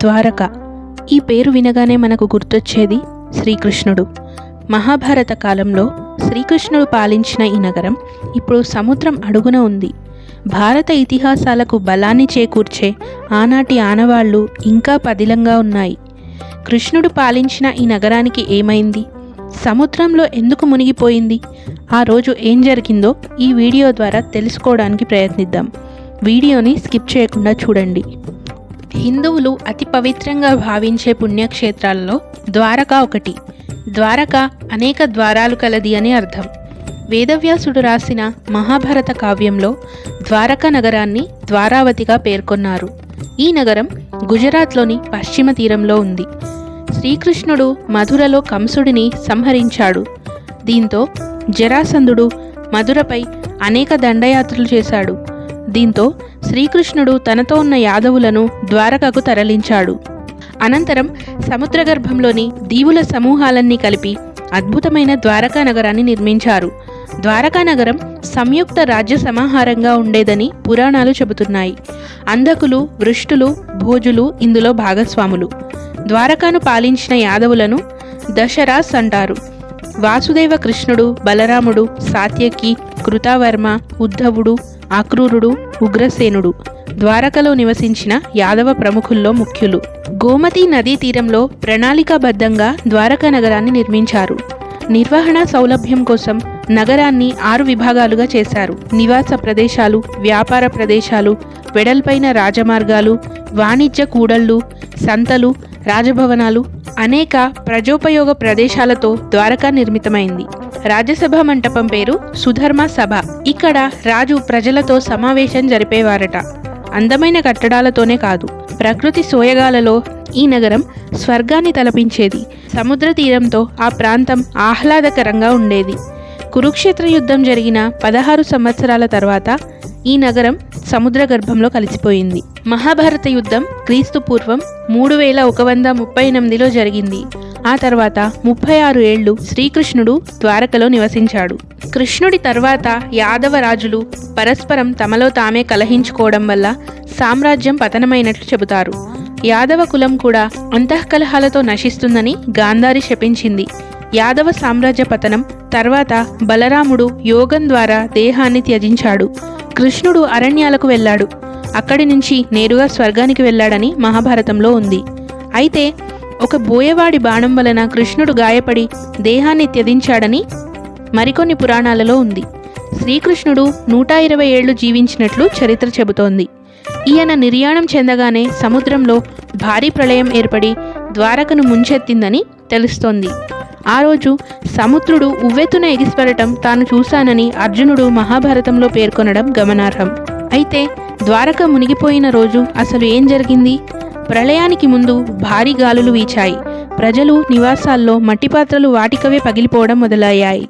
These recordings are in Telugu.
ద్వారక. ఈ పేరు వినగానే మనకు గుర్తొచ్చేది శ్రీకృష్ణుడు. మహాభారత కాలంలో శ్రీకృష్ణుడు పాలించిన ఈ నగరం ఇప్పుడు సముద్రం అడుగున ఉంది. భారత ఇతిహాసాలకు బలాన్ని చేకూర్చే ఆనాటి ఆనవాళ్లు ఇంకా పదిలంగా ఉన్నాయి. కృష్ణుడు పాలించిన ఈ నగరానికి ఏమైంది? సముద్రంలో ఎందుకు మునిగిపోయింది? ఆ రోజు ఏం జరిగిందో ఈ వీడియో ద్వారా తెలుసుకోవడానికి ప్రయత్నిద్దాం. వీడియోని స్కిప్ చేయకుండా చూడండి. హిందువులు అతి పవిత్రంగా భావించే పుణ్యక్షేత్రాలలో ద్వారక ఒకటి. ద్వారక అనేక ద్వారాలు కలది అని అర్థం. వేదవ్యాసుడు రాసిన మహాభారత కావ్యంలో ద్వారక నగరాన్ని ద్వారావతిగా పేర్కొన్నారు. ఈ నగరం గుజరాత్లోని పశ్చిమ తీరంలో ఉంది. శ్రీకృష్ణుడు మధురలో కంసుడిని సంహరించాడు. దీంతో జరాసంధుడు మధురపై అనేక దండయాత్రలు చేశాడు. దీంతో శ్రీకృష్ణుడు తనతో ఉన్న యాదవులను ద్వారకకు తరలించాడు. అనంతరం సముద్రగర్భంలోని దీవుల సమూహాలన్నీ కలిపి అద్భుతమైన ద్వారకా నగరాన్ని నిర్మించారు. ద్వారకా నగరం సంయుక్త రాజ్య సమాహారంగా ఉండేదని పురాణాలు చెబుతున్నాయి. అంధకులు, వృష్టులు, భోజులు ఇందులో భాగస్వాములు. ద్వారకాను పాలించిన యాదవులను దశరాస్ అంటారు. వాసుదేవ కృష్ణుడు, బలరాముడు, సాత్యకి, కృతవర్మ, ఉద్ధవుడు, అక్రూరుడు, ఉగ్రసేనుడు ద్వారకలో నివసించిన యాదవ ప్రముఖుల్లో ముఖ్యులు. గోమతీ నదీ తీరంలో ప్రణాళికాబద్ధంగా ద్వారకా నగరాన్ని నిర్మించారు. నిర్వహణ సౌలభ్యం కోసం నగరాన్ని 6 విభాగాలుగా చేశారు. నివాస ప్రదేశాలు, వ్యాపార ప్రదేశాలు, వెడల్పైన రాజమార్గాలు, వాణిజ్య కూడళ్లు, సంతలు, రాజభవనాలు, అనేక ప్రజోపయోగ ప్రదేశాలతో ద్వారకా నిర్మితమైంది. రాజ్యసభ మంటపం పేరు సుధర్మ సభ. ఇక్కడ రాజు ప్రజలతో సమావేశం జరిపేవారట. అందమైన కట్టడాలతోనే కాదు, ప్రకృతి సోయగాలలో ఈ నగరం స్వర్గాన్ని తలపించేది. సముద్ర తీరంతో ఆ ప్రాంతం ఆహ్లాదకరంగా ఉండేది. కురుక్షేత్ర యుద్ధం జరిగిన 16 సంవత్సరాల తర్వాత ఈ నగరం సముద్ర గర్భంలో కలిసిపోయింది. మహాభారత యుద్ధం క్రీస్తు పూర్వం 3138లో జరిగింది. ఆ తర్వాత 36 ఏళ్లు శ్రీకృష్ణుడు ద్వారకలో నివసించాడు. కృష్ణుడి తర్వాత యాదవ రాజులు పరస్పరం తమలో తామే కలహించుకోవడం వల్ల సామ్రాజ్యం పతనమైనట్లు చెబుతారు. యాదవ కులం కూడా అంతఃకలహాలతో నశిస్తుందని గాంధారి శపించింది. యాదవ సామ్రాజ్య పతనం తర్వాత బలరాముడు యోగం ద్వారా దేహాన్ని త్యజించాడు. కృష్ణుడు అరణ్యాలకు వెళ్ళాడు. అక్కడి నుంచి నేరుగా స్వర్గానికి వెళ్ళాడని మహాభారతంలో ఉంది. అయితే ఒక బోయవాడి బాణం వలన కృష్ణుడు గాయపడి దేహాన్ని త్యజించాడని మరికొన్ని పురాణాలలో ఉంది. శ్రీకృష్ణుడు 120 ఏళ్లు జీవించినట్లు చరిత్ర చెబుతోంది. ఈయన నిర్యాణం చెందగానే సముద్రంలో భారీ ప్రళయం ఏర్పడి ద్వారకను ముంచెత్తిందని తెలుస్తోంది. ఆ రోజు సముద్రుడు ఉవ్వెత్తున ఎగిసిపడటం తాను చూశానని అర్జునుడు మహాభారతంలో పేర్కొనడం గమనార్హం. అయితే ద్వారక మునిగిపోయిన రోజు అసలు ఏం జరిగింది? ప్రళయానికి ముందు భారీ గాలులు వీచాయి. ప్రజలు నివాసాల్లో మట్టిపాత్రలు వాటికవే పగిలిపోవడం మొదలయ్యాయి.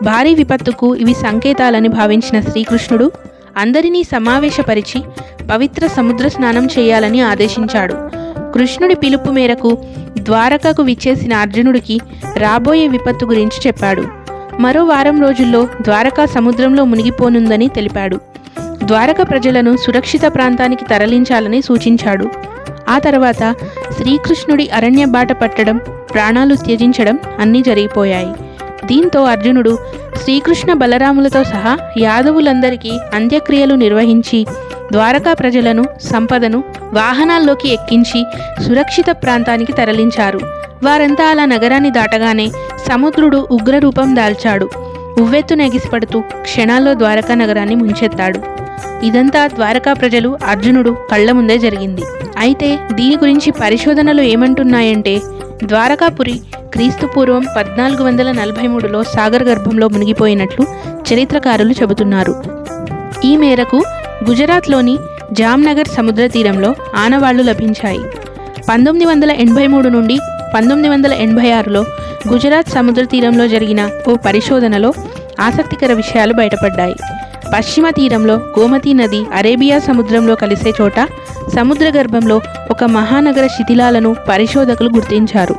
భారీ విపత్తుకు ఇవి సంకేతాలని భావించిన శ్రీకృష్ణుడు అందరినీ సమావేశపరిచి పవిత్ర సముద్ర స్నానం చేయాలని ఆదేశించాడు. కృష్ణుడి పిలుపు మేరకు ద్వారకకు విచ్చేసిన అర్జునుడికి రాబోయే విపత్తు గురించి చెప్పాడు. మరో వారం రోజుల్లో ద్వారకా సముద్రంలో మునిగిపోనుందని తెలిపాడు. ద్వారక ప్రజలను సురక్షిత ప్రాంతానికి తరలించాలని సూచించాడు. ఆ తర్వాత శ్రీకృష్ణుడి అరణ్య బాట పట్టడం, ప్రాణాలు త్యజించడం అన్నీ జరిగిపోయాయి. దీంతో అర్జునుడు శ్రీకృష్ణ బలరాములతో సహా యాదవులందరికీ అంత్యక్రియలు నిర్వహించి ద్వారకా ప్రజలను, సంపదను వాహనాల్లోకి ఎక్కించి సురక్షిత ప్రాంతానికి తరలించారు. వారంతా అలా నగరాన్ని దాటగానే సముద్రుడు ఉగ్రరూపం దాల్చాడు. ఉవ్వెత్తున ఎగిసిపడుతూ క్షణాల్లో ద్వారకా నగరాన్ని ముంచెత్తాడు. ఇదంతా ద్వారకా ప్రజలు, అర్జునుడు కళ్ల ముందే జరిగింది. అయితే దీని గురించి పరిశోధనలు ఏమంటున్నాయంటే ద్వారకాపురి క్రీస్తు పూర్వం 1443లో సాగర్ గర్భంలో మునిగిపోయినట్లు చరిత్రకారులు చెబుతున్నారు. ఈ మేరకు గుజరాత్లోని జామ్నగర్ సముద్ర తీరంలో ఆనవాళ్లు లభించాయి. 1983 నుండి 1986లో గుజరాత్ సముద్ర తీరంలో జరిగిన ఓ పరిశోధనలో ఆసక్తికర విషయాలు బయటపడ్డాయి. పశ్చిమ తీరంలో గోమతీ నది అరేబియా సముద్రంలో కలిసే చోట సముద్ర గర్భంలో ఒక మహానగర శిథిలాలను పరిశోధకులు గుర్తించారు.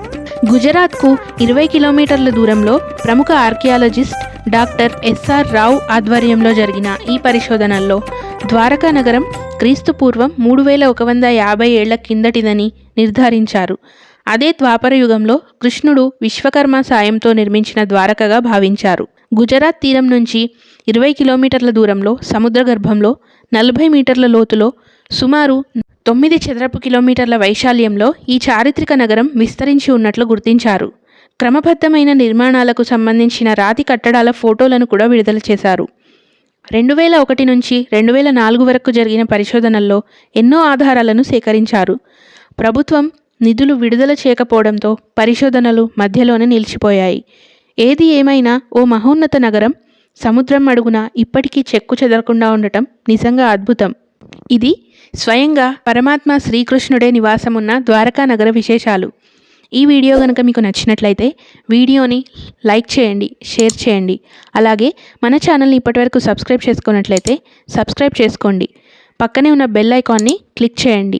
గుజరాత్కు 20 కిలోమీటర్ల దూరంలో ప్రముఖ ఆర్కియాలజిస్ట్ డాక్టర్ ఎస్ఆర్ రావు ఆధ్వర్యంలో జరిగిన ఈ పరిశోధనల్లో ద్వారకా నగరం క్రీస్తుపూర్వం 3150 ఏళ్ల కిందటిదని నిర్ధారించారు. అదే ద్వాపర యుగంలో కృష్ణుడు విశ్వకర్మ సాయంతో నిర్మించిన ద్వారకగా భావించారు. గుజరాత్ తీరం నుంచి 20 కిలోమీటర్ల దూరంలో సముద్ర గర్భంలో 40 మీటర్ల లోతులో సుమారు 9 చదరపు కిలోమీటర్ల వైశాల్యంలో ఈ చారిత్రక నగరం విస్తరించి ఉన్నట్లు గుర్తించారు. క్రమబద్ధమైన నిర్మాణాలకు సంబంధించిన రాతి కట్టడాల ఫోటోలను కూడా విడుదల చేశారు. 2001 నుంచి 2004 వరకు జరిగిన పరిశోధనల్లో ఎన్నో ఆధారాలను సేకరించారు. ప్రభుత్వం నిధులు విడుదల చేయకపోవడంతో పరిశోధనలు మధ్యలోనే నిలిచిపోయాయి. ఏది ఏమైనా ఓ మహోన్నత నగరం సముద్రం అడుగున ఇప్పటికీ చెక్కు చెదరకుండా ఉండటం నిజంగా అద్భుతం. ఇది స్వయంగా పరమాత్మ శ్రీకృష్ణుడే నివాసమున్న ద్వారకా నగర విశేషాలు. ఈ వీడియో కనుక మీకు నచ్చినట్లయితే వీడియోని లైక్ చేయండి, షేర్ చేయండి. అలాగే మన ఛానల్ని ఇప్పటివరకు సబ్స్క్రైబ్ చేసుకున్నట్లయితే సబ్స్క్రైబ్ చేసుకోండి. పక్కనే ఉన్న బెల్ ఐకాన్ని క్లిక్ చేయండి.